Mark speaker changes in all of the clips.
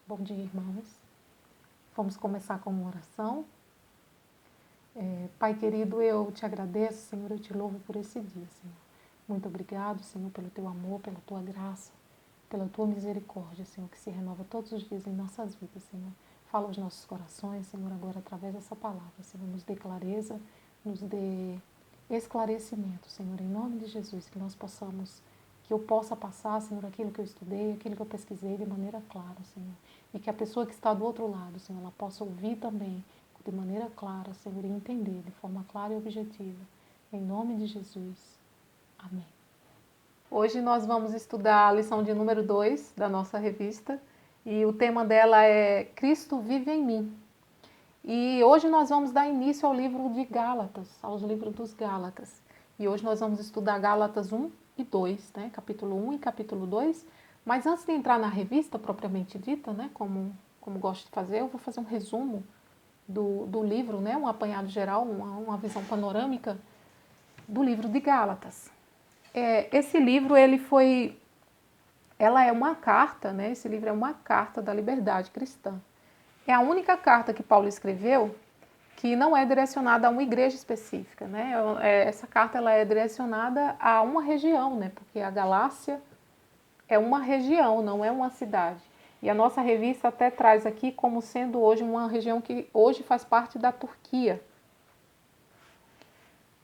Speaker 1: Bom dia, irmãos. Vamos começar com uma oração. Pai querido, eu te agradeço, Senhor, eu te louvo por esse dia, Senhor. Muito obrigado, Senhor, pelo teu amor, pela tua graça, pela tua misericórdia, Senhor, que se renova todos os dias em nossas vidas, Senhor. Fala aos nossos corações, Senhor, agora através dessa palavra, Senhor, nos dê clareza, nos dê esclarecimento, Senhor, em nome de Jesus, que eu possa passar, Senhor, aquilo que eu estudei, aquilo que eu pesquisei de maneira clara, Senhor. E que a pessoa que está do outro lado, Senhor, ela possa ouvir também de maneira clara, Senhor, e entender de forma clara e objetiva. Em nome de Jesus. Amém. Hoje nós vamos estudar a lição de número 2 da nossa revista e o tema dela é Cristo vive em mim. E hoje nós vamos dar início ao livro de Gálatas, aos livros dos Gálatas. E hoje nós vamos estudar Gálatas 1 e 2, né? Capítulo 1 e capítulo 2. Mas antes de entrar na revista propriamente dita, né? Como gosto de fazer, eu vou fazer um resumo do livro, né? Um apanhado geral, uma visão panorâmica do livro de Gálatas. Esse livro, ela é uma carta, né? Esse livro é uma carta da liberdade cristã. É a única carta que Paulo escreveu que não é direcionada a uma igreja específica, né? Essa carta ela é direcionada a uma região, né? Porque a Galácia é uma região, não é uma cidade. E a nossa revista até traz aqui como sendo hoje uma região que hoje faz parte da Turquia,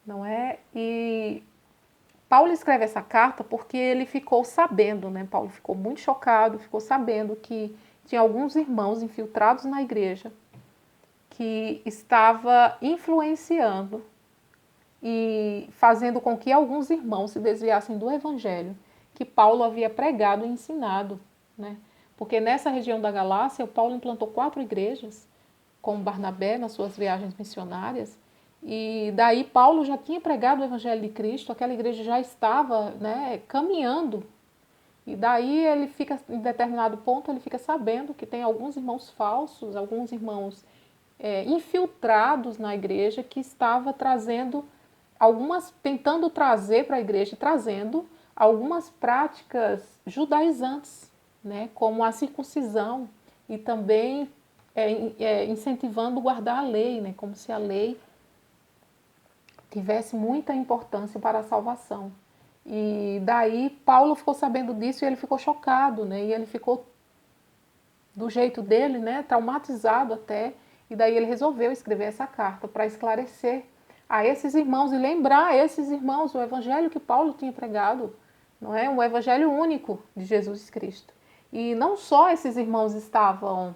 Speaker 1: não é? E Paulo escreve essa carta porque ele ficou sabendo, né? Paulo ficou muito chocado, ficou sabendo que tinha alguns irmãos infiltrados na igreja que estava influenciando e fazendo com que alguns irmãos se desviassem do evangelho que Paulo havia pregado e ensinado, né? Porque nessa região da Galácia, o Paulo implantou 4 igrejas com Barnabé nas suas viagens missionárias, e daí Paulo já tinha pregado o evangelho de Cristo, aquela igreja já estava, né, caminhando. E daí ele fica, em determinado ponto, ele fica sabendo que tem alguns irmãos falsos, alguns irmãos infiltrados na igreja que estava trazendo tentando trazer para a igreja, trazendo algumas práticas judaizantes, né, como a circuncisão e também incentivando guardar a lei, né, como se a lei tivesse muita importância para a salvação. E daí Paulo ficou sabendo disso e ele ficou chocado, né? E ele ficou do jeito dele, né? Traumatizado até. E daí ele resolveu escrever essa carta para esclarecer a esses irmãos e lembrar a esses irmãos o evangelho que Paulo tinha pregado, não é? O evangelho único de Jesus Cristo. E não só esses irmãos estavam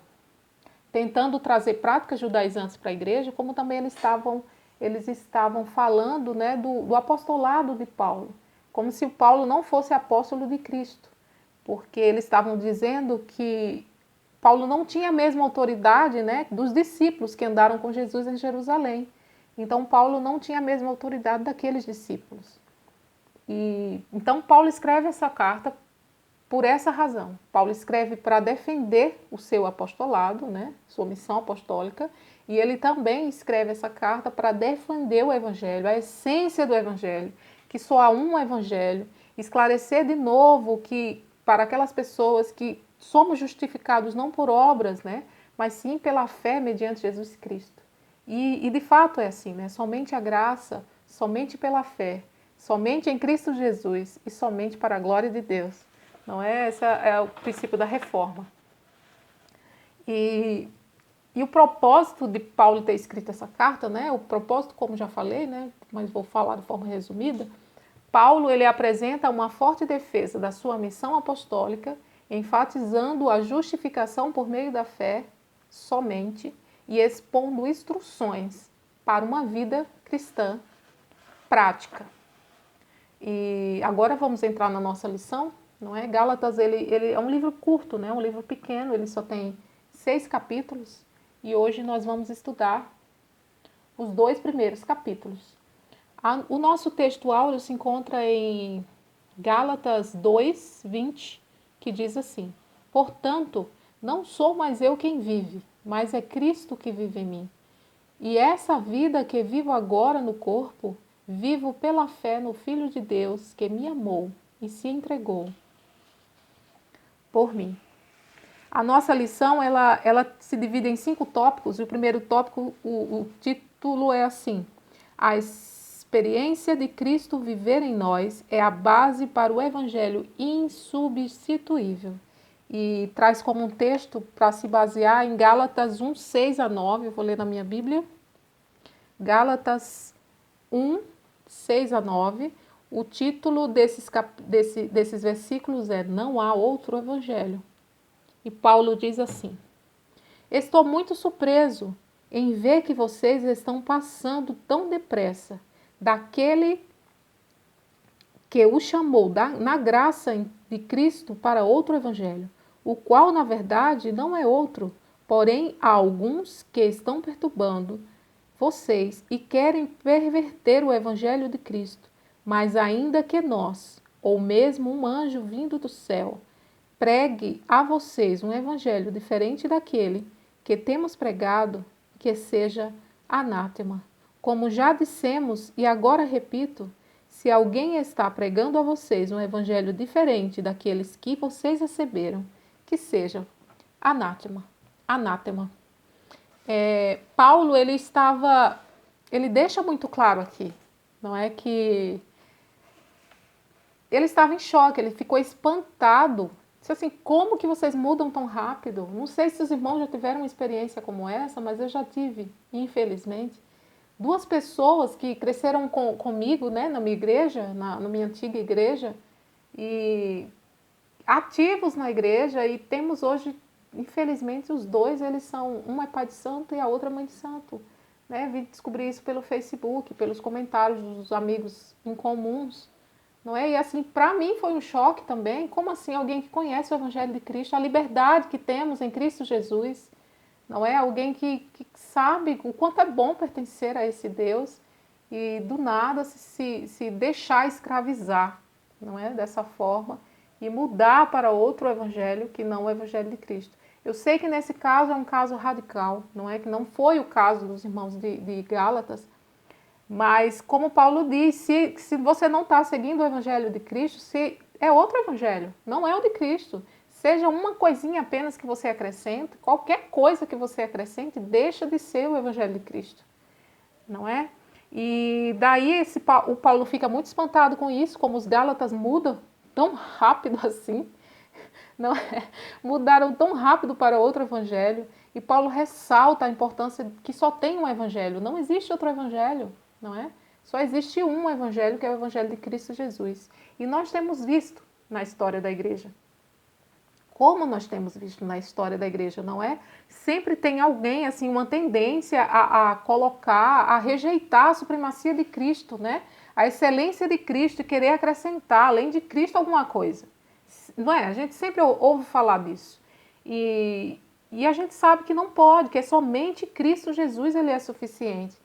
Speaker 1: tentando trazer práticas judaizantes para a igreja, como também eles estavam falando, né, do apostolado de Paulo, como se Paulo não fosse apóstolo de Cristo, porque eles estavam dizendo que Paulo não tinha a mesma autoridade, né, dos discípulos que andaram com Jesus em Jerusalém. Então Paulo não tinha a mesma autoridade daqueles discípulos. E então Paulo escreve essa carta por essa razão. Paulo escreve para defender o seu apostolado, né, sua missão apostólica, e ele também escreve essa carta para defender o evangelho, a essência do evangelho, que só há um evangelho, esclarecer de novo que para aquelas pessoas que somos justificados não por obras, né, mas sim pela fé mediante Jesus Cristo. E de fato é assim, né? Somente a graça, somente pela fé, somente em Cristo Jesus e somente para a glória de Deus. Não é? Esse é o princípio da reforma. E o propósito de Paulo ter escrito essa carta, né? O propósito, como já falei, né? Mas vou falar de forma resumida. Paulo ele apresenta uma forte defesa da sua missão apostólica, enfatizando a justificação por meio da fé somente e expondo instruções para uma vida cristã prática. E agora vamos entrar na nossa lição. Não é? Gálatas ele é um livro curto, né? Um livro pequeno, ele só tem 6 capítulos e hoje nós vamos estudar os 2 primeiros capítulos. O nosso texto áureo se encontra em Gálatas 2, 20, que diz assim: Portanto, não sou mais eu quem vive, mas é Cristo que vive em mim. E essa vida que vivo agora no corpo, vivo pela fé no Filho de Deus que me amou e se entregou por mim. A nossa lição, ela se divide em 5 tópicos, e o primeiro tópico, o título é assim: a experiência de Cristo viver em nós é a base para o evangelho insubstituível. E traz como um texto para se basear em Gálatas 1, 6 a 9, eu vou ler na minha Bíblia. Gálatas 1, 6 a 9. O título desses versículos é Não há outro evangelho. E Paulo diz assim: estou muito surpreso em ver que vocês estão passando tão depressa daquele que o chamou na graça de Cristo para outro evangelho, o qual, na verdade, não é outro, porém há alguns que estão perturbando vocês e querem perverter o evangelho de Cristo. Mas ainda que nós, ou mesmo um anjo vindo do céu, pregue a vocês um evangelho diferente daquele que temos pregado, que seja anátema. Como já dissemos e agora repito, se alguém está pregando a vocês um evangelho diferente daqueles que vocês receberam, que seja anátema. Anátema. Paulo, ele deixa muito claro aqui, não é que ele estava em choque, ele ficou espantado. Disse assim, como que vocês mudam tão rápido? Não sei se os irmãos já tiveram uma experiência como essa, mas eu já tive, infelizmente. 2 pessoas que cresceram comigo, né, na minha igreja, na minha antiga igreja, e ativos na igreja, e temos hoje, infelizmente, os 2, eles são, um é pai de santo e a outra é mãe de santo. Né? Vim descobrir isso pelo Facebook, pelos comentários dos amigos incomuns. Não é? E assim, para mim foi um choque também. Como assim alguém que conhece o Evangelho de Cristo, a liberdade que temos em Cristo Jesus, não é? Alguém que sabe o quanto é bom pertencer a esse Deus e do nada se deixar escravizar, não é? Dessa forma e mudar para outro Evangelho que não o Evangelho de Cristo. Eu sei que nesse caso é um caso radical, não é? Que não foi o caso dos irmãos de Gálatas, mas, como Paulo diz, se você não está seguindo o Evangelho de Cristo, se é outro Evangelho, não é o de Cristo. Seja uma coisinha apenas que você acrescente, qualquer coisa que você acrescente, deixa de ser o Evangelho de Cristo. Não é? E daí o Paulo fica muito espantado com isso, como os Gálatas mudam tão rápido assim. Não é? Mudaram tão rápido para outro Evangelho. E Paulo ressalta a importância de que só tem um Evangelho, não existe outro Evangelho. Não é? Só existe um evangelho, que é o evangelho de Cristo Jesus. E nós temos visto na história da igreja. Como nós temos visto na história da igreja, não é? Sempre tem alguém, assim, uma tendência a colocar, a rejeitar a supremacia de Cristo, né? A excelência de Cristo e querer acrescentar, além de Cristo, alguma coisa. Não é? A gente sempre ouve falar disso. E a gente sabe que não pode, que é somente Cristo Jesus, ele é suficiente.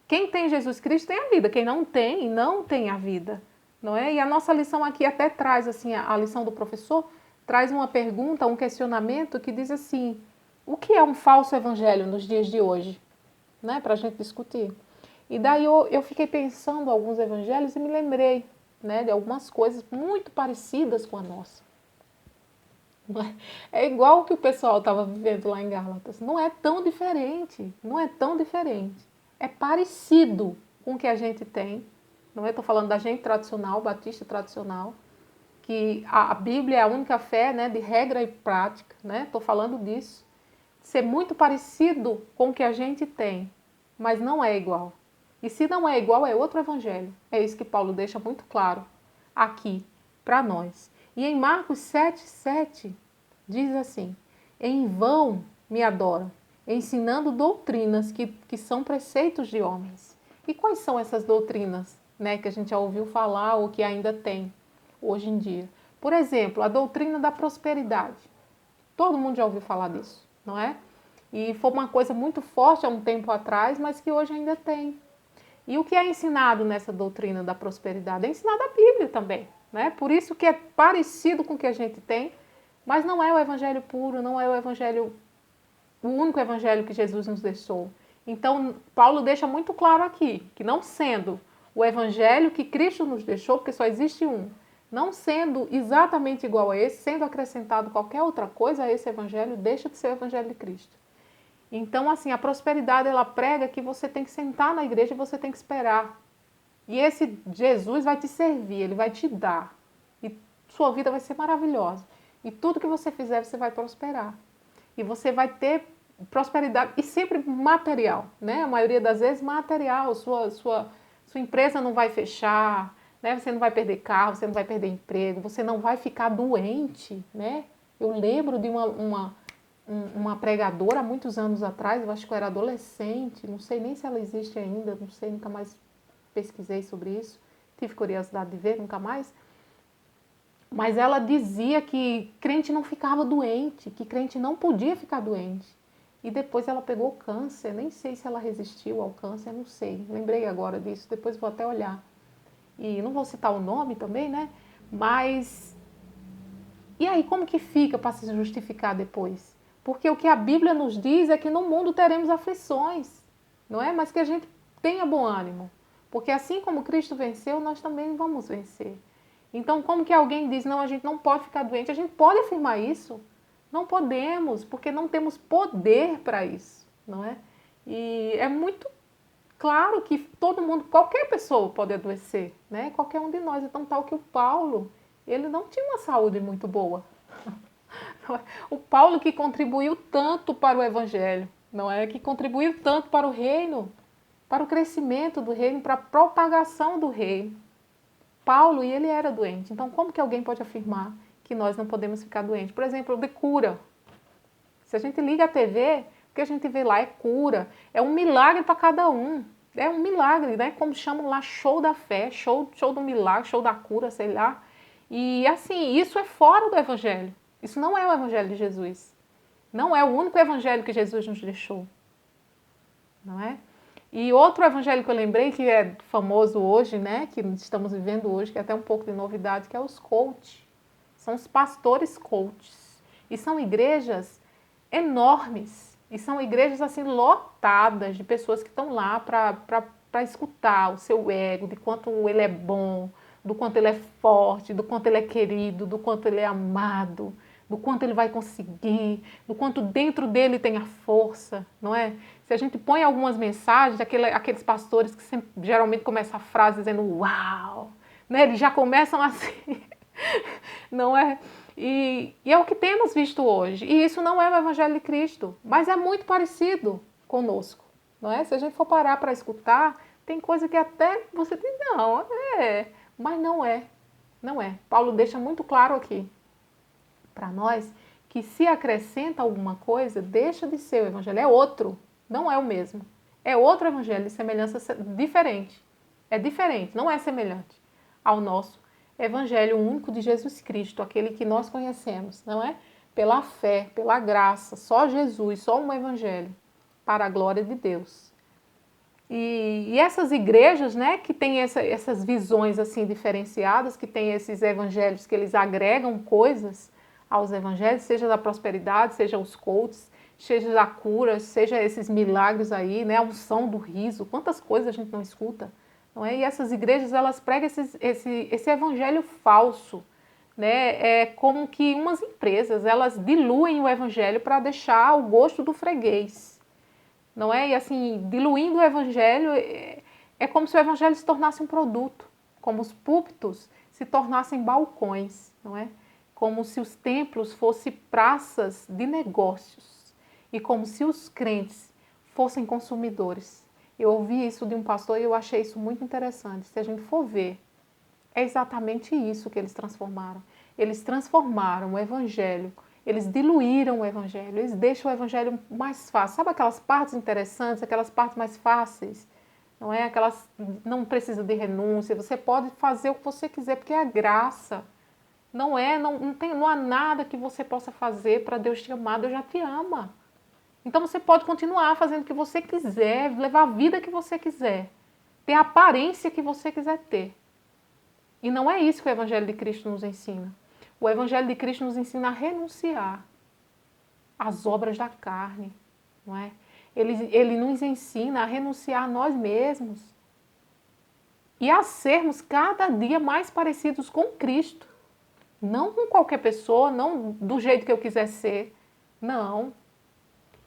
Speaker 1: Quem tem Jesus Cristo tem a vida, quem não tem, não tem a vida, não é? E a nossa lição aqui até traz, assim, a lição do professor, traz uma pergunta, um questionamento que diz assim, o que é um falso evangelho nos dias de hoje? Né? Para a gente discutir. E daí eu fiquei pensando alguns evangelhos e me lembrei, né, de algumas coisas muito parecidas com a nossa. É igual o que o pessoal estava vivendo lá em Gálatas, não é tão diferente, não é tão diferente. É parecido com o que a gente tem, não é? Estou falando da gente tradicional, batista tradicional, que a Bíblia é a única fé, né, de regra e prática, né? Estou falando disso. Ser muito parecido com o que a gente tem, mas não é igual. E se não é igual, é outro evangelho. É isso que Paulo deixa muito claro aqui para nós. E em Marcos 7,7 diz assim, em vão me adoram, ensinando doutrinas que são preceitos de homens. E quais são essas doutrinas, né, que a gente já ouviu falar ou que ainda tem hoje em dia? Por exemplo, a doutrina da prosperidade. Todo mundo já ouviu falar disso, não é? E foi uma coisa muito forte há um tempo atrás, mas que hoje ainda tem. E o que é ensinado nessa doutrina da prosperidade? É ensinado a Bíblia também, né? Por isso que é parecido com o que a gente tem, mas não é o evangelho puro, não é o evangelho, o único evangelho que Jesus nos deixou. Então, Paulo deixa muito claro aqui, que não sendo o evangelho que Cristo nos deixou, porque só existe um, não sendo exatamente igual a esse, sendo acrescentado qualquer outra coisa a esse evangelho, deixa de ser o evangelho de Cristo. Então, assim, a prosperidade, ela prega que você tem que sentar na igreja e você tem que esperar. E esse Jesus vai te servir, ele vai te dar. E sua vida vai ser maravilhosa. E tudo que você fizer, você vai prosperar. E você vai ter prosperidade, e sempre material, né? A maioria das vezes material. Sua empresa não vai fechar, né? Você não vai perder carro, você não vai perder emprego, você não vai ficar doente, né? Eu lembro de uma pregadora há muitos anos atrás, eu acho que eu era adolescente, não sei nem se ela existe ainda, não sei, nunca mais pesquisei sobre isso, tive curiosidade de ver, nunca mais. Mas ela dizia que crente não ficava doente, que crente não podia ficar doente. E depois ela pegou câncer, nem sei se ela resistiu ao câncer, não sei. Lembrei agora disso, depois vou até olhar. E não vou citar o nome também, né? Mas e aí como que fica para se justificar depois? Porque o que a Bíblia nos diz é que no mundo teremos aflições, não é? Mas que a gente tenha bom ânimo. Porque assim como Cristo venceu, nós também vamos vencer. Então, como que alguém diz, não, a gente não pode ficar doente? A gente pode afirmar isso? Não podemos, porque não temos poder para isso, não é? E é muito claro que todo mundo, qualquer pessoa pode adoecer, né? Qualquer um de nós. Então, tal que o Paulo, ele não tinha uma saúde muito boa. O Paulo que contribuiu tanto para o Evangelho, não é? Que contribuiu tanto para o reino, para o crescimento do reino, para a propagação do reino. Paulo, e ele era doente. Então, como que alguém pode afirmar que nós não podemos ficar doentes? Por exemplo, de cura. Se a gente liga a TV, o que a gente vê lá é cura. É um milagre para cada um. É um milagre, né? Como chamam lá, show da fé, show do milagre, show da cura, sei lá. E assim, isso é fora do Evangelho. Isso não é o Evangelho de Jesus. Não é o único Evangelho que Jesus nos deixou. Não é? E outro evangelho que eu lembrei, que é famoso hoje, né, que estamos vivendo hoje, que é até um pouco de novidade, que é os coaches. São os pastores coaches. E são igrejas enormes. E são igrejas assim lotadas de pessoas que estão lá para escutar o seu ego, de quanto ele é bom, do quanto ele é forte, do quanto ele é querido, do quanto ele é amado, do quanto ele vai conseguir, do quanto dentro dele tem a força, não é? Se a gente põe algumas mensagens, aqueles pastores que sempre, geralmente começam a frase dizendo uau, né? Eles já começam assim, não é? E é o que temos visto hoje. E isso não é o Evangelho de Cristo, mas é muito parecido conosco, não é? Se a gente for parar para escutar, tem coisa que até você diz, não, mas não é, não é. Paulo deixa muito claro aqui para nós que se acrescenta alguma coisa, deixa de ser o Evangelho, é outro. Não é o mesmo. É outro evangelho de semelhança diferente. É diferente, não é semelhante ao nosso evangelho único de Jesus Cristo, aquele que nós conhecemos, não é? Pela fé, pela graça, só Jesus, só um evangelho, para a glória de Deus. E essas igrejas, né, que têm essas visões assim diferenciadas, que têm esses evangelhos que eles agregam coisas aos evangelhos, seja da prosperidade, seja os coaches, seja a cura, seja esses milagres aí, né, a unção do riso, quantas coisas a gente não escuta, não é? E essas igrejas, elas pregam esse evangelho falso, né? É como que umas empresas, elas diluem o evangelho para deixar o gosto do freguês, não é? E assim, diluindo o evangelho, é como se o evangelho se tornasse um produto, como os púlpitos se tornassem balcões, não é? Como se os templos fossem praças de negócios. E como se os crentes fossem consumidores. Eu ouvi isso de um pastor e eu achei isso muito interessante. Se a gente for ver, é exatamente isso que eles transformaram. Eles transformaram o evangelho, eles diluíram o evangelho, eles deixam o evangelho mais fácil. Sabe aquelas partes interessantes, aquelas partes mais fáceis? Não é? Aquelas não precisa de renúncia, você pode fazer o que você quiser, porque é a graça. Não há nada que você possa fazer para Deus te amar, Deus já te ama. Então você pode continuar fazendo o que você quiser, levar a vida que você quiser, ter a aparência que você quiser ter. E não é isso que o Evangelho de Cristo nos ensina. O Evangelho de Cristo nos ensina a renunciar às obras da carne, não é? Ele nos ensina a renunciar a nós mesmos. e a sermos cada dia mais parecidos com Cristo. Não com qualquer pessoa, não do jeito que eu quiser ser. Não.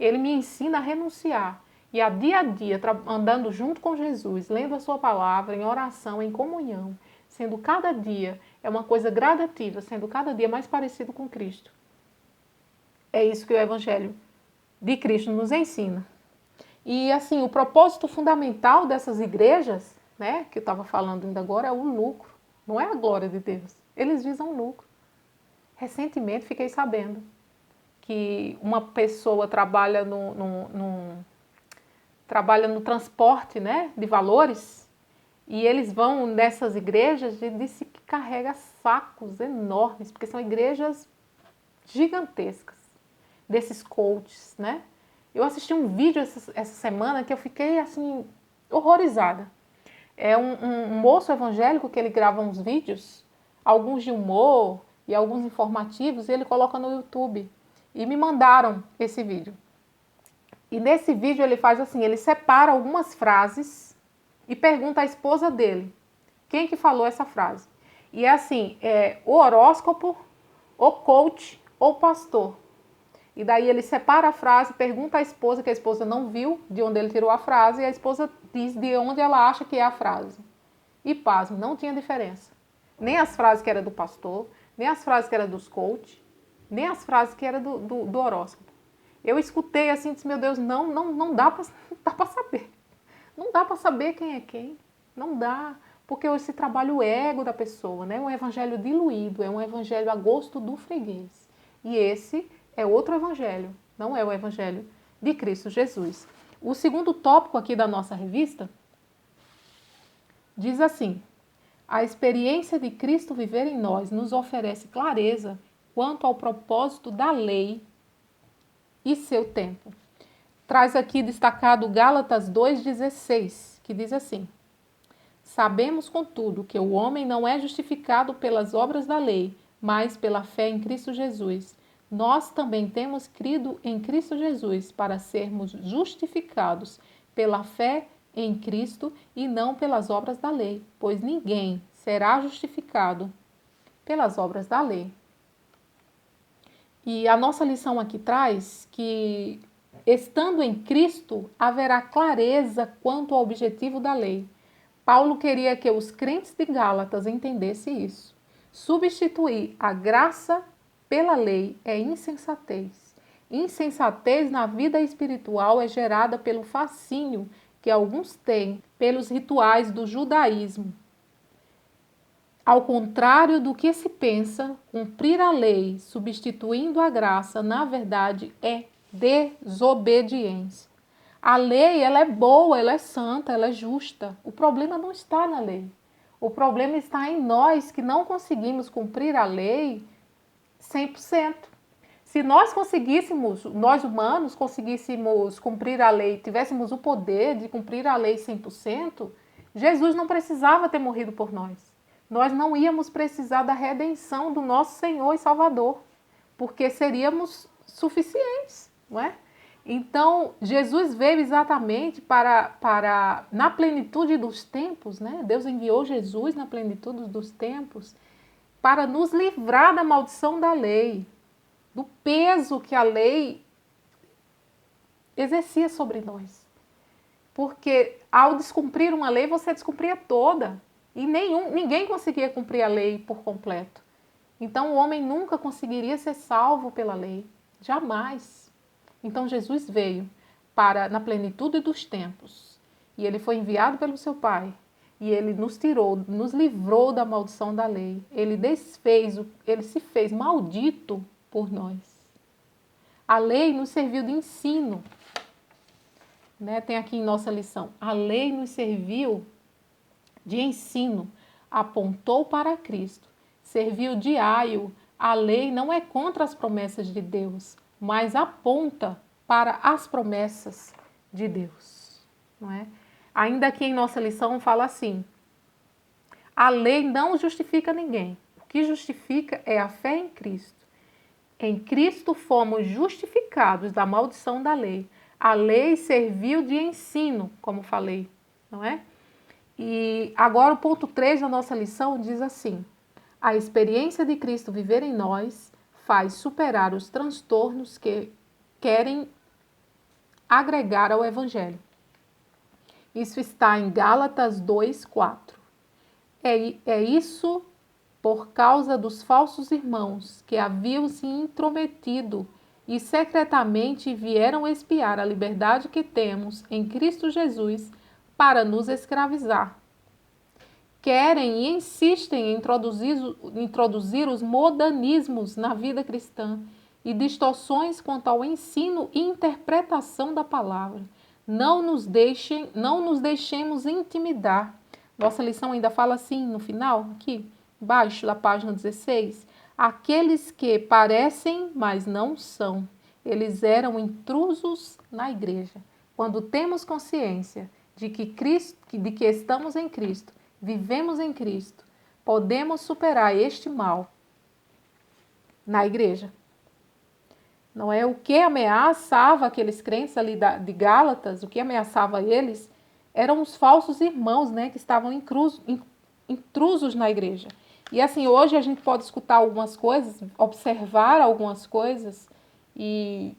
Speaker 1: Ele me ensina a renunciar. E a dia, andando junto com Jesus, lendo a sua palavra, em oração, em comunhão, sendo cada dia, é uma coisa gradativa, sendo cada dia mais parecido com Cristo. É isso que o Evangelho de Cristo nos ensina. E assim, o propósito fundamental dessas igrejas, né, que eu estava falando ainda agora, é o lucro. Não é a glória de Deus. Eles visam lucro. Recentemente fiquei sabendo que uma pessoa trabalha trabalha no transporte, né, de valores, e eles vão nessas igrejas e disse que carrega sacos enormes, porque são igrejas gigantescas, desses coaches, né? Eu assisti um vídeo essa semana que eu fiquei assim, horrorizada. É um moço evangélico que ele grava uns vídeos, alguns de humor e alguns informativos, e ele coloca no YouTube. E me mandaram esse vídeo. E nesse vídeo ele faz assim, ele separa algumas frases e pergunta à esposa dele, quem que falou essa frase? E é assim, o horóscopo, o coach ou o pastor. E daí ele separa a frase, pergunta à esposa, que a esposa não viu de onde ele tirou a frase, e a esposa diz de onde ela acha que é a frase. E pasme, não tinha diferença. Nem as frases que eram do pastor, nem as frases que eram dos coach, nem as frases que eram do horóscopo. Eu escutei assim, disse, meu Deus, não dá para saber. Não dá para saber quem é quem. Não dá. Porque esse trabalho o ego da pessoa, né? É um evangelho diluído, é um evangelho a gosto do freguês. E esse é outro evangelho, não é o evangelho de Cristo Jesus. O segundo tópico aqui da nossa revista diz assim: a experiência de Cristo viver em nós nos oferece clareza quanto ao propósito da lei e seu tempo. Traz aqui destacado Gálatas 2,16, que diz assim: sabemos, contudo, que o homem não é justificado pelas obras da lei, mas pela fé em Cristo Jesus. Nós também temos crido em Cristo Jesus para sermos justificados pela fé em Cristo e não pelas obras da lei, pois ninguém será justificado pelas obras da lei. E a nossa lição aqui traz que, estando em Cristo, haverá clareza quanto ao objetivo da lei. Paulo queria que os crentes de Gálatas entendessem isso. Substituir a graça pela lei é insensatez. Insensatez na vida espiritual é gerada pelo fascínio que alguns têm pelos rituais do judaísmo. Ao contrário do que se pensa, cumprir a lei substituindo a graça, na verdade, é desobediência. A lei, ela é boa, ela é santa, ela é justa. O problema não está na lei. O problema está em nós que não conseguimos cumprir a lei 100%. Se nós conseguíssemos, nós humanos conseguíssemos cumprir a lei, tivéssemos o poder de cumprir a lei 100%, Jesus não precisava ter morrido por nós. Nós não íamos precisar da redenção do nosso Senhor e Salvador, porque seríamos suficientes, não é? Então, Jesus veio exatamente para na plenitude dos tempos, né? Deus enviou Jesus na plenitude dos tempos para nos livrar da maldição da lei, do peso que a lei exercia sobre nós. Porque ao descumprir uma lei, você descumpria toda. E ninguém conseguia cumprir a lei por completo. Então o homem nunca conseguiria ser salvo pela lei. Jamais. Então Jesus veio para na plenitude dos tempos. E ele foi enviado pelo seu Pai. E ele nos tirou, nos livrou da maldição da lei. Ele se fez maldito por nós. A lei nos serviu de ensino. Né? Tem aqui em nossa lição. A lei nos serviu de ensino, apontou para Cristo, serviu de aio. A lei não é contra as promessas de Deus, mas aponta para as promessas de Deus. Não é? Ainda aqui em nossa lição fala assim: a lei não justifica ninguém. O que justifica é a fé em Cristo. Em Cristo fomos justificados da maldição da lei. A lei serviu de ensino, como falei, não é? E agora o ponto 3 da nossa lição diz assim: a experiência de Cristo viver em nós faz superar os transtornos que querem agregar ao Evangelho. Isso está em Gálatas 2:4. É isso por causa dos falsos irmãos que haviam se intrometido e secretamente vieram espiar a liberdade que temos em Cristo Jesus para nos escravizar. Querem e insistem em introduzir os modernismos na vida cristã e distorções quanto ao ensino e interpretação da palavra. Não nos deixemos intimidar. Nossa lição ainda fala assim no final, aqui embaixo da página 16. Aqueles que parecem, mas não são. Eles eram intrusos na igreja. Quando temos consciência de que estamos em Cristo, vivemos em Cristo, podemos superar este mal na igreja. Não é o que ameaçava aqueles crentes ali de Gálatas, o que ameaçava eles eram os falsos irmãos, né, que estavam intrusos na igreja. E assim, hoje a gente pode escutar algumas coisas, observar algumas coisas e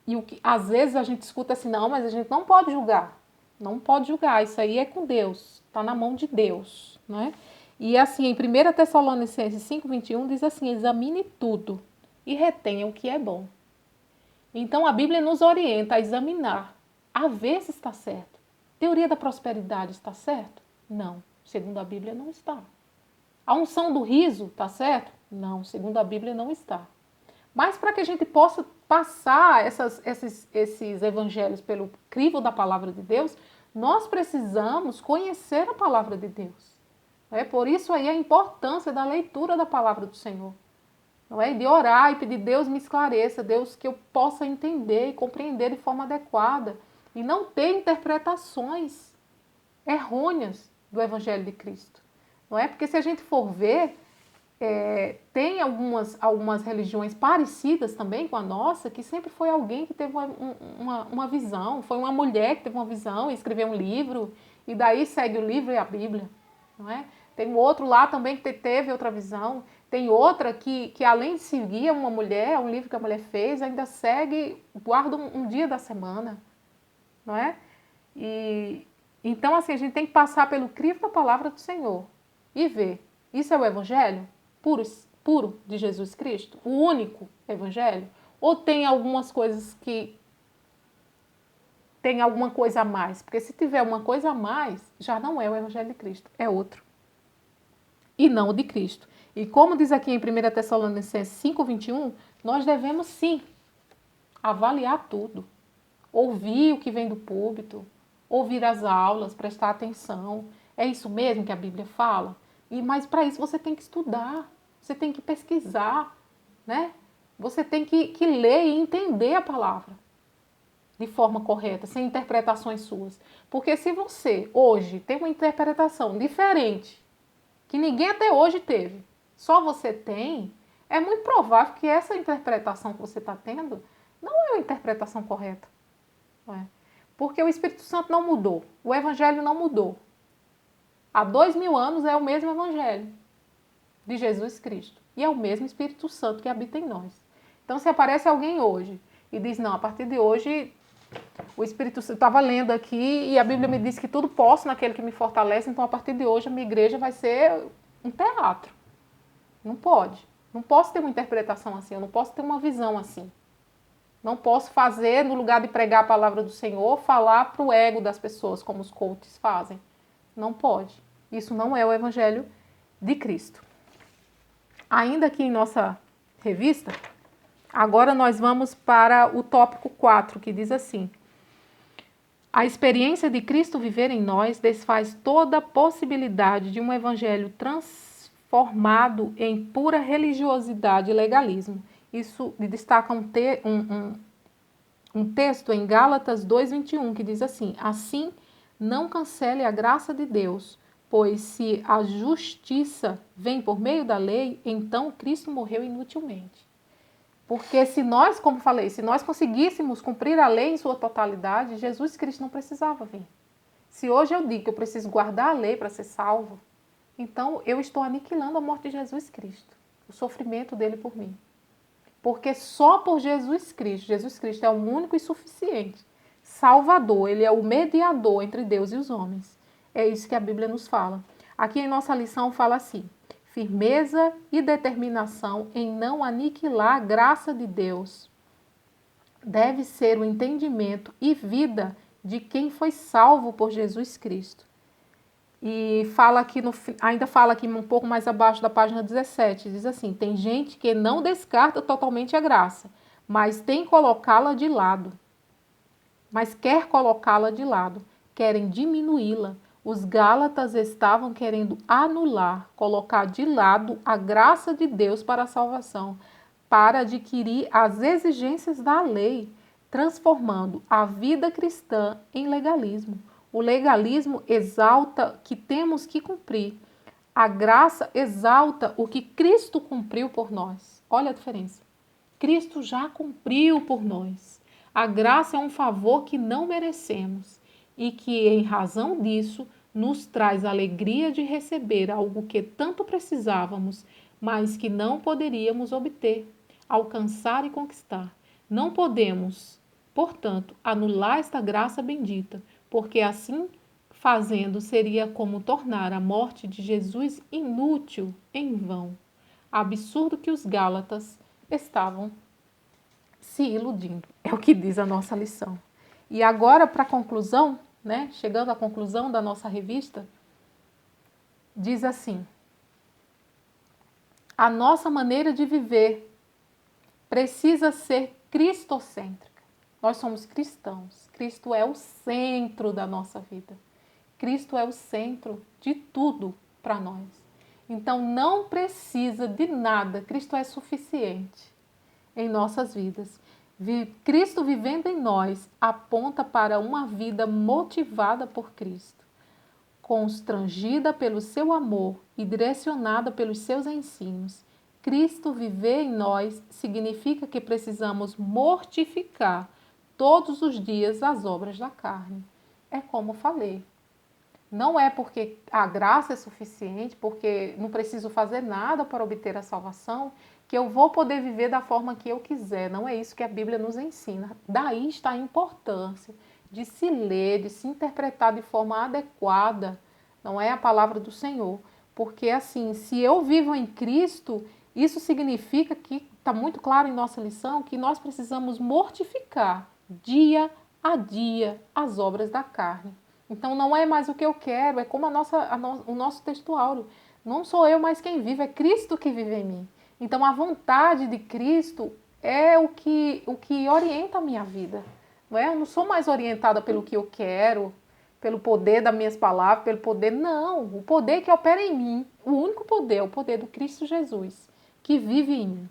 Speaker 1: o que às vezes a gente escuta assim, não, mas a gente não pode julgar. Não pode julgar, isso aí é com Deus, está na mão de Deus, né? E assim, em 1 Tessalonicenses 5:21 diz assim: examine tudo e retenha o que é bom. Então a Bíblia nos orienta a examinar, a ver se está certo. Teoria da prosperidade está certo? Não, segundo a Bíblia não está. A unção do riso está certo? Não, segundo a Bíblia não está. Mas para que a gente possa passar esses evangelhos pelo crivo da palavra de Deus, nós precisamos conhecer a palavra de Deus. Por isso aí a importância da leitura da palavra do Senhor. Não é? De orar e pedir, Deus me esclareça, Deus, que eu possa entender e compreender de forma adequada e não ter interpretações errôneas do Evangelho de Cristo. Não é? Porque se a gente for ver, tem algumas religiões parecidas também com a nossa, que sempre foi alguém que teve uma visão, foi uma mulher que teve uma visão e escreveu um livro, e daí segue o livro e a Bíblia. Não é? Tem um outro lá também que teve outra visão. Tem outra que além de seguir uma mulher, um livro que a mulher fez, ainda segue, guarda um dia da semana. Não é? Então, assim, a gente tem que passar pelo crivo da palavra do Senhor e ver. Isso é o Evangelho puro de Jesus Cristo? O único Evangelho? Ou tem algumas coisas que tem alguma coisa a mais? Porque se tiver uma coisa a mais, já não é o Evangelho de Cristo, é outro. E não o de Cristo. E como diz aqui em 1 Tessalonicenses 5:21, nós devemos sim avaliar tudo. Ouvir o que vem do púlpito, ouvir as aulas, prestar atenção. É isso mesmo que a Bíblia fala? Mas para isso você tem que estudar, você tem que pesquisar, né? Você tem que ler e entender a palavra de forma correta, sem interpretações suas. Porque se você hoje tem uma interpretação diferente, que ninguém até hoje teve, só você tem, é muito provável que essa interpretação que você está tendo não é uma interpretação correta. Não é? Porque o Espírito Santo não mudou, o Evangelho não mudou. Há 2000 anos é o mesmo Evangelho de Jesus Cristo. E é o mesmo Espírito Santo que habita em nós. Então, se aparece alguém hoje e diz, não, a partir de hoje, o Espírito Santo, estava lendo aqui e a Bíblia me diz que tudo posso naquele que me fortalece, então a partir de hoje a minha igreja vai ser um teatro. Não pode. Não posso ter uma interpretação assim, eu não posso ter uma visão assim. Não posso fazer, no lugar de pregar a palavra do Senhor, falar para o ego das pessoas, como os coaches fazem. Não pode. Isso não é o Evangelho de Cristo. Ainda aqui em nossa revista, agora nós vamos para o tópico 4, que diz assim: a experiência de Cristo viver em nós desfaz toda a possibilidade de um evangelho transformado em pura religiosidade e legalismo. Isso destaca um texto em Gálatas 2:21, que diz assim: assim, não cancele a graça de Deus, pois se a justiça vem por meio da lei, então Cristo morreu inutilmente. Porque se nós, como falei, se nós conseguíssemos cumprir a lei em sua totalidade, Jesus Cristo não precisava vir. Se hoje eu digo que eu preciso guardar a lei para ser salvo, então eu estou aniquilando a morte de Jesus Cristo, o sofrimento dele por mim. Porque só por Jesus Cristo é o único e suficiente Salvador, ele é o mediador entre Deus e os homens. É isso que a Bíblia nos fala. Aqui em nossa lição fala assim: firmeza e determinação em não aniquilar a graça de Deus deve ser o entendimento e vida de quem foi salvo por Jesus Cristo. E fala aqui ainda fala aqui um pouco mais abaixo da página 17, diz assim: tem gente que não descarta totalmente a graça, mas tem colocá-la de lado. Mas quer colocá-la de lado, querem diminuí-la. Os Gálatas estavam querendo anular, colocar de lado a graça de Deus para a salvação, para adquirir as exigências da lei, transformando a vida cristã em legalismo. O legalismo exalta que temos que cumprir. A graça exalta o que Cristo cumpriu por nós. Olha a diferença. Cristo já cumpriu por nós. A graça é um favor que não merecemos e que, em razão disso, nos traz a alegria de receber algo que tanto precisávamos, mas que não poderíamos obter, alcançar e conquistar. Não podemos, portanto, anular esta graça bendita, porque assim fazendo seria como tornar a morte de Jesus inútil, em vão. Absurdo que os Gálatas estavam se iludindo. É o que diz a nossa lição. E agora, para a conclusão, né, chegando à conclusão da nossa revista, diz assim: a nossa maneira de viver precisa ser cristocêntrica. Nós somos cristãos. Cristo é o centro da nossa vida. Cristo é o centro de tudo para nós. Então não precisa de nada. Cristo é suficiente em nossas vidas. Cristo vivendo em nós aponta para uma vida motivada por Cristo, constrangida pelo seu amor e direcionada pelos seus ensinos. Cristo viver em nós significa que precisamos mortificar todos os dias as obras da carne. É como falei. Não é porque a graça é suficiente, porque não preciso fazer nada para obter a salvação, que eu vou poder viver da forma que eu quiser. Não é isso que a Bíblia nos ensina. Daí está a importância de se ler, de se interpretar de forma adequada, não é a palavra do Senhor. Porque assim, se eu vivo em Cristo, isso significa que, está muito claro em nossa lição, que nós precisamos mortificar dia a dia as obras da carne. Então não é mais o que eu quero, é como o nosso textuário. Não sou eu mais quem vive, é Cristo que vive em mim. Então a vontade de Cristo é o que orienta a minha vida. Não é? Eu não sou mais orientada pelo que eu quero, pelo poder das minhas palavras, pelo poder. Não, o poder que opera em mim, o único poder é o poder do Cristo Jesus, que vive em mim.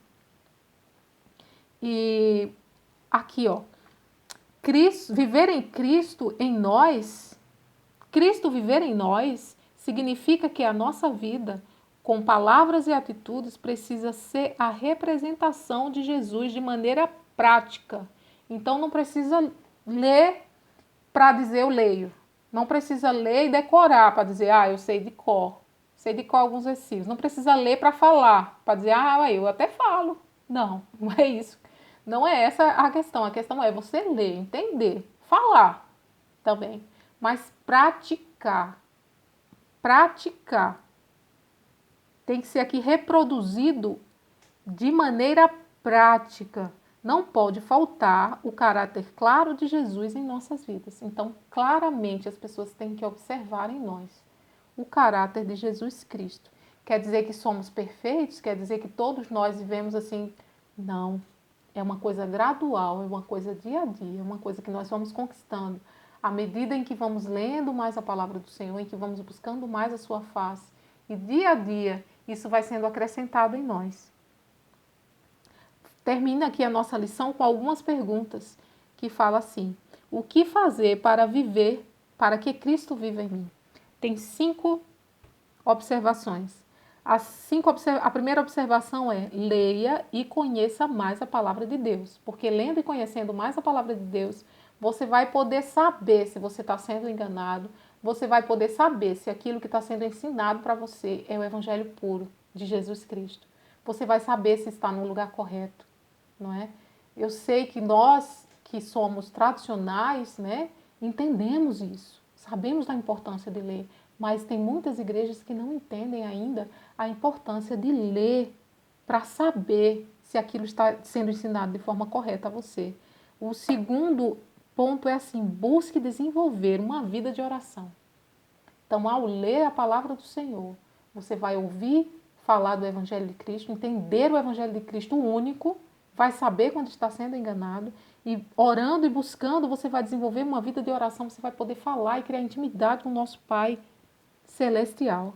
Speaker 1: E aqui, ó, viver em Cristo em nós. Cristo viver em nós significa que a nossa vida, com palavras e atitudes, precisa ser a representação de Jesus de maneira prática. Então não precisa ler para dizer eu leio. Não precisa ler e decorar para dizer, eu sei de cor. Sei de cor alguns versículos. Não precisa ler para falar, para dizer, eu até falo. Não, não é isso. Não é essa a questão. A questão é você ler, entender, falar também. Mas praticar. Tem que ser aqui reproduzido de maneira prática. Não pode faltar o caráter claro de Jesus em nossas vidas. Então, claramente, as pessoas têm que observar em nós o caráter de Jesus Cristo. Quer dizer que somos perfeitos? Quer dizer que todos nós vivemos assim? Não. É uma coisa gradual, é uma coisa dia a dia, é uma coisa que nós vamos conquistando. À medida em que vamos lendo mais a palavra do Senhor, em que vamos buscando mais a sua face, e dia a dia isso vai sendo acrescentado em nós. Termina aqui a nossa lição com algumas perguntas que fala assim: o que fazer para viver, para que Cristo viva em mim? Tem 5 observações. A primeira observação é: leia e conheça mais a palavra de Deus, porque lendo e conhecendo mais a palavra de Deus, você vai poder saber se você está sendo enganado, você vai poder saber se aquilo que está sendo ensinado para você é o evangelho puro de Jesus Cristo. Você vai saber se está no lugar correto, não é? Eu sei que nós que somos tradicionais, né, entendemos isso, sabemos da importância de ler, mas tem muitas igrejas que não entendem ainda a importância de ler para saber se aquilo está sendo ensinado de forma correta a você. O segundo ponto é assim, busque desenvolver uma vida de oração. Então, ao ler a palavra do Senhor, você vai ouvir falar do Evangelho de Cristo, entender o Evangelho de Cristo único, vai saber quando está sendo enganado, e orando e buscando, você vai desenvolver uma vida de oração, você vai poder falar e criar intimidade com o nosso Pai Celestial.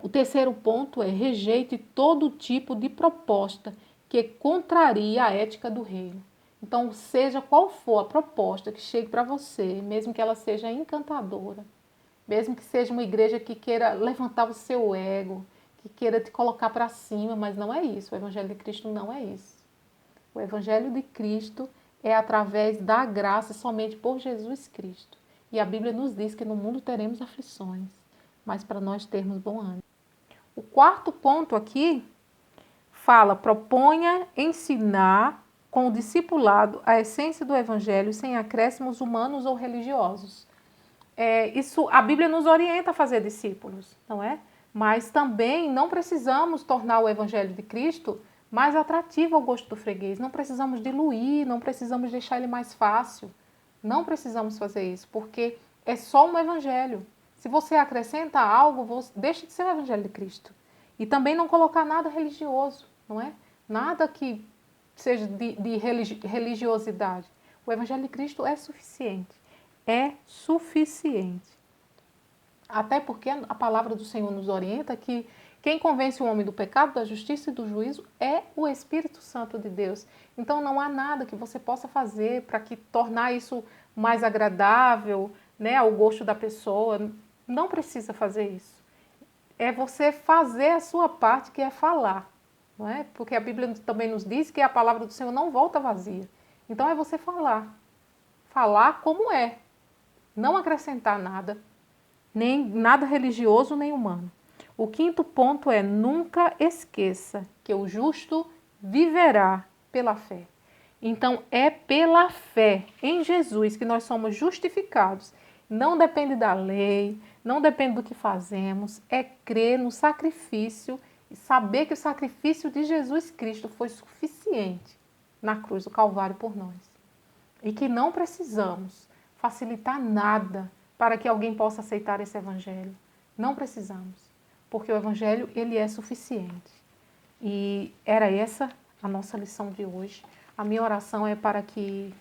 Speaker 1: O terceiro ponto é rejeite todo tipo de proposta que contraria a ética do reino. Então, seja qual for a proposta que chegue para você, mesmo que ela seja encantadora, mesmo que seja uma igreja que queira levantar o seu ego, que queira te colocar para cima, mas não é isso. O Evangelho de Cristo não é isso. O Evangelho de Cristo é através da graça somente por Jesus Cristo. E a Bíblia nos diz que no mundo teremos aflições, mas para nós termos bom ânimo. O quarto ponto aqui fala, proponha ensinar com o discipulado a essência do Evangelho sem acréscimos humanos ou religiosos. Isso, a Bíblia nos orienta a fazer discípulos, não é? Mas também não precisamos tornar o Evangelho de Cristo mais atrativo ao gosto do freguês. Não precisamos diluir, não precisamos deixar ele mais fácil. Não precisamos fazer isso, porque é só um Evangelho. Se você acrescenta algo, deixa de ser o Evangelho de Cristo. E também não colocar nada religioso, não é? Nada que seja de religiosidade. O Evangelho de Cristo é suficiente. É suficiente. Até porque a palavra do Senhor nos orienta que quem convence o homem do pecado, da justiça e do juízo é o Espírito Santo de Deus. Então não há nada que você possa fazer para tornar isso mais agradável, né, ao gosto da pessoa. Não precisa fazer isso. É você fazer a sua parte, que é falar. Não é? Porque a Bíblia também nos diz que a palavra do Senhor não volta vazia. Então é você falar. Falar como é. Não acrescentar nada. Nem nada religioso, nem humano. O quinto ponto é nunca esqueça que o justo viverá pela fé. Então é pela fé em Jesus que nós somos justificados. Não depende da lei, não depende do que fazemos, é crer no sacrifício e saber que o sacrifício de Jesus Cristo foi suficiente na cruz do Calvário por nós. E que não precisamos facilitar nada para que alguém possa aceitar esse evangelho. Não precisamos, porque o evangelho ele é suficiente. E era essa a nossa lição de hoje. A minha oração é para que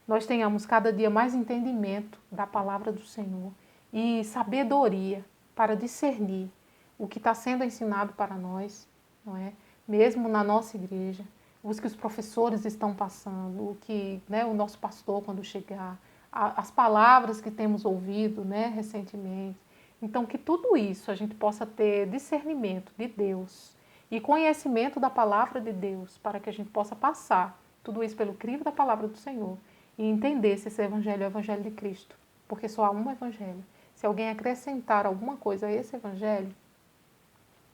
Speaker 1: nós tenhamos cada dia mais entendimento da palavra do Senhor e sabedoria para discernir o que está sendo ensinado para nós, não é? Mesmo na nossa igreja, os que os professores estão passando, o que, né, o nosso pastor quando chegar, as palavras que temos ouvido, né, recentemente. Então, que tudo isso a gente possa ter discernimento de Deus e conhecimento da palavra de Deus para que a gente possa passar tudo isso pelo crivo da palavra do Senhor e entender se esse evangelho é o evangelho de Cristo, porque só há um evangelho. Se alguém acrescentar alguma coisa a esse evangelho,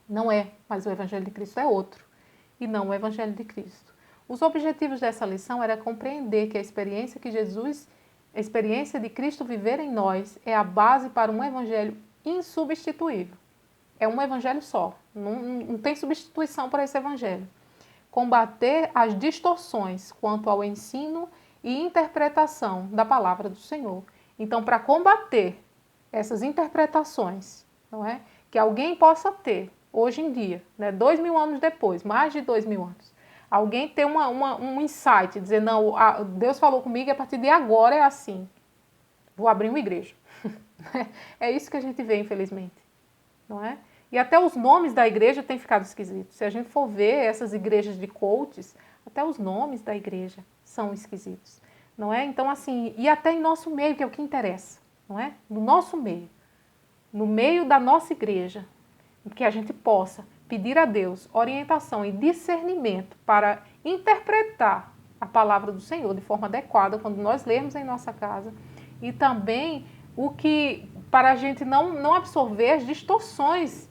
Speaker 1: não é, mas o evangelho de Cristo é outro, e não o evangelho de Cristo. Os objetivos dessa lição era compreender que a experiência de Cristo viver em nós é a base para um evangelho insubstituível. É um evangelho só, não tem substituição para esse evangelho. Combater as distorções quanto ao ensino e interpretação da palavra do Senhor. Então, para combater essas interpretações, não é? Que alguém possa ter, hoje em dia, né, 2000 anos depois, mais de 2000 anos, alguém ter um insight, dizer, não, Deus falou comigo e a partir de agora é assim. Vou abrir uma igreja. É isso que a gente vê, infelizmente, não é? E até os nomes da igreja têm ficado esquisitos. Se a gente for ver essas igrejas de coaches, até os nomes da igreja são esquisitos, não é? Então, assim, e até em nosso meio, que é o que interessa, não é? No nosso meio, no meio da nossa igreja, que a gente possa pedir a Deus orientação e discernimento para interpretar a palavra do Senhor de forma adequada quando nós lermos em nossa casa e também o que para a gente não absorver as distorções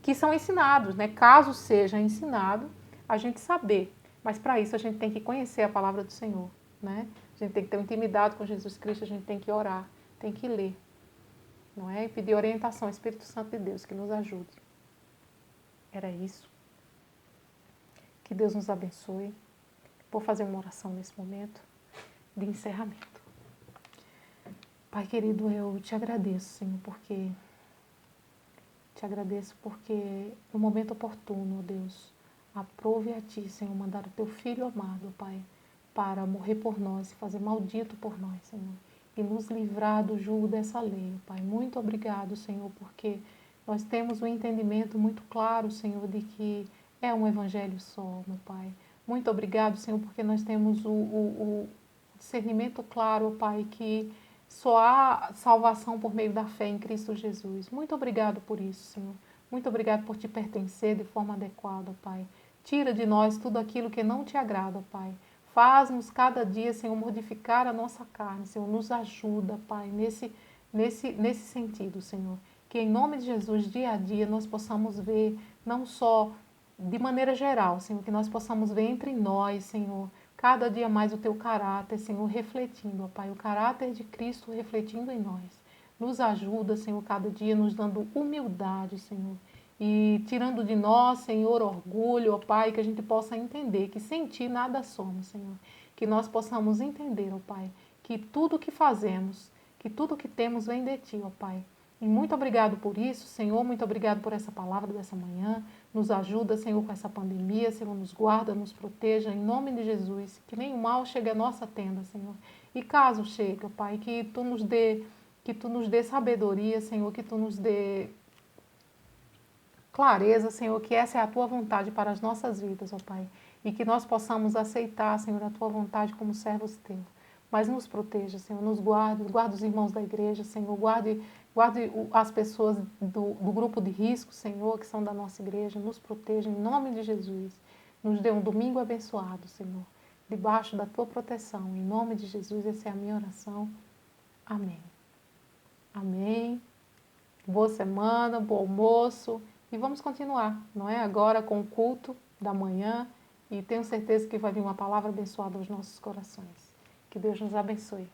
Speaker 1: que são ensinados, né? Caso seja ensinado, a gente saber. Mas para isso a gente tem que conhecer a palavra do Senhor, né? A gente tem que ter uma intimidade com Jesus Cristo, a gente tem que orar, tem que ler, não é? E pedir orientação ao Espírito Santo de Deus que nos ajude. Era isso. Que Deus nos abençoe. Vou fazer uma oração nesse momento de encerramento. Pai querido, eu te agradeço, Senhor, porque no momento oportuno, Deus, aprove a Ti, Senhor, mandar o Teu Filho amado, Pai, para morrer por nós e fazer maldito por nós, Senhor, e nos livrar do jugo dessa lei, Pai. Muito obrigado, Senhor, porque nós temos um entendimento muito claro, Senhor, de que é um evangelho só, meu Pai. Muito obrigado, Senhor, porque nós temos o discernimento claro, Pai, que só há salvação por meio da fé em Cristo Jesus. Muito obrigado por isso, Senhor. Muito obrigado por te pertencer de forma adequada, Pai. Tira de nós tudo aquilo que não te agrada, Pai. Faz-nos cada dia, Senhor, modificar a nossa carne, Senhor. Nos ajuda, Pai, nesse sentido, Senhor. Que em nome de Jesus, dia a dia, nós possamos ver, não só de maneira geral, Senhor, que nós possamos ver entre nós, Senhor, cada dia mais o Teu caráter, Senhor, refletindo, ó Pai, o caráter de Cristo refletindo em nós. Nos ajuda, Senhor, cada dia, nos dando humildade, Senhor, e tirando de nós, Senhor, orgulho, ó Pai, que a gente possa entender que sem Ti nada somos, Senhor. Que nós possamos entender, ó Pai, que tudo que fazemos, que tudo que temos vem de Ti, ó Pai. E muito obrigado por isso, Senhor, muito obrigado por essa palavra dessa manhã. Nos ajuda, Senhor, com essa pandemia, Senhor, nos guarda, nos proteja, em nome de Jesus. Que nenhum mal chegue à nossa tenda, Senhor. E caso chegue, ó Pai, que Tu nos dê sabedoria, Senhor, que Tu nos dê clareza, Senhor, que essa é a Tua vontade para as nossas vidas, ó Pai. E que nós possamos aceitar, Senhor, a Tua vontade como servos Teus. Mas nos proteja, Senhor, nos guarde os irmãos da igreja, Senhor, guarde as pessoas do grupo de risco, Senhor, que são da nossa igreja, nos proteja em nome de Jesus. Nos dê um domingo abençoado, Senhor, debaixo da Tua proteção. Em nome de Jesus, essa é a minha oração. Amém. Amém. Boa semana, bom almoço. E vamos continuar, não é? Agora com o culto da manhã. E tenho certeza que vai vir uma palavra abençoada aos nossos corações. Que Deus nos abençoe.